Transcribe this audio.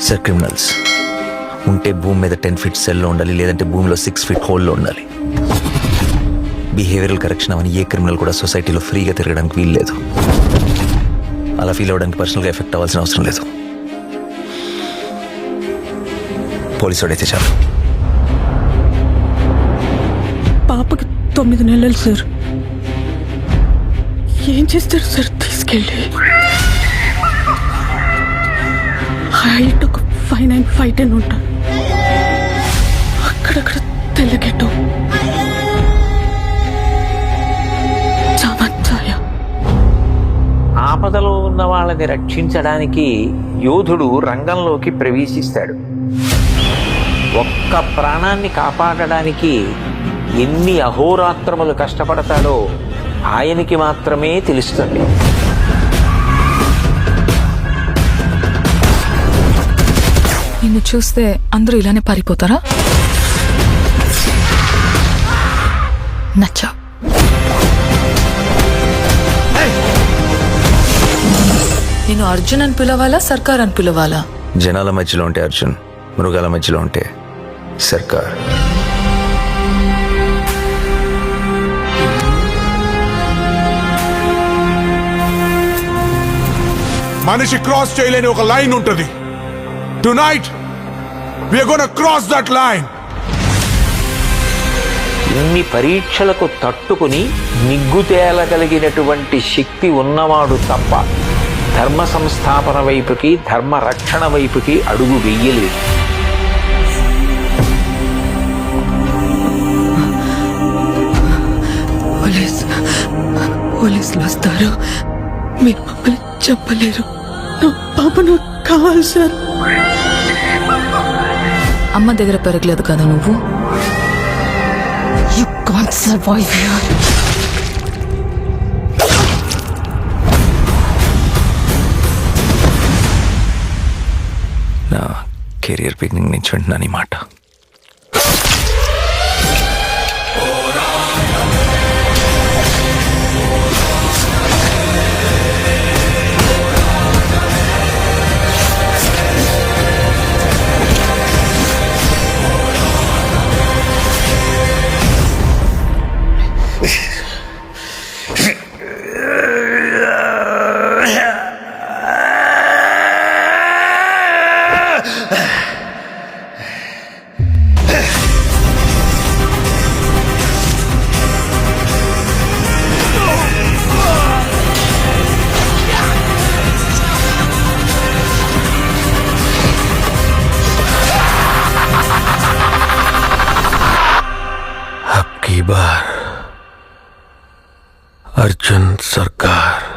Sir criminals ఉంటే భూమి మీద 10 feet సెల్లో ఉండాలి, లేదంటే భూమిలో 6 feet హోల్లో ఉండాలి. బిహేవియరల్ కరెక్షన్ అవని ఏ క్రిమినల్ కూడా సొసైటీలో ఫ్రీగా తిరగడానికి వీలు లేదు. అలా ఫీల్ అవ్వడానికి పర్సనల్గా ఎఫెక్ట్ అవ్వాల్సిన అవసరం లేదు. పోలీసు వాడైతే చాలు. పాపకి 9 నెలలు సార్. ఏం చేస్తారు సార్ తీసుకెళ్ళి? హైట్ ఒక 5'9", 5'10" ఉంటా. అక్కడక్కడ తెల్లగెట్టం, చామచ్చాయ. ఆపదలో ఉన్న వాళ్ళని రక్షించడానికి యోధుడు రంగంలోకి ప్రవేశిస్తాడు. ఒక్క ప్రాణాన్ని కాపాడడానికి ఎన్ని అహోరాత్రములు కష్టపడతాడో ఆయనకి మాత్రమే తెలుస్తుంది. నిన్ను చూస్తే అందరూ ఇలానే పారిపోతారా? నచ్చా. నేను అర్జున్ అని పిలవాలా, సర్కార్ అని పిలవాలా? జనాల మధ్యలో ఉంటే అర్జున్, మృగాల మధ్యలో ఉంటే సర్కార్. మనిషి క్రాస్ చేయలేని ఒక లైన్ ఉంటుంది. Tonight we are gonna cross that line. ఇన్ని పరీక్షలకు తట్టుకుని నిగ్గు తేలగలిగినటువంటి శక్తి ఉన్నవాడు తప్ప ధర్మ సంస్థాపన వైపుకి, ధర్మ రక్షణ వైపుకి అడుగు వెయ్యలేదు. పోలీసులు వస్తారు, మీరు మమ్మల్ని చెప్పలేరు. నా పాప నాకు కావాలి సార్. అమ్మ దగ్గర పెరగలేదు కదా నువ్వు. You can't survive here. నా కెరియర్ బిగినింగ్ నుంచి వింటున్నాను ఈ మాట. बार अर्जुन सरकार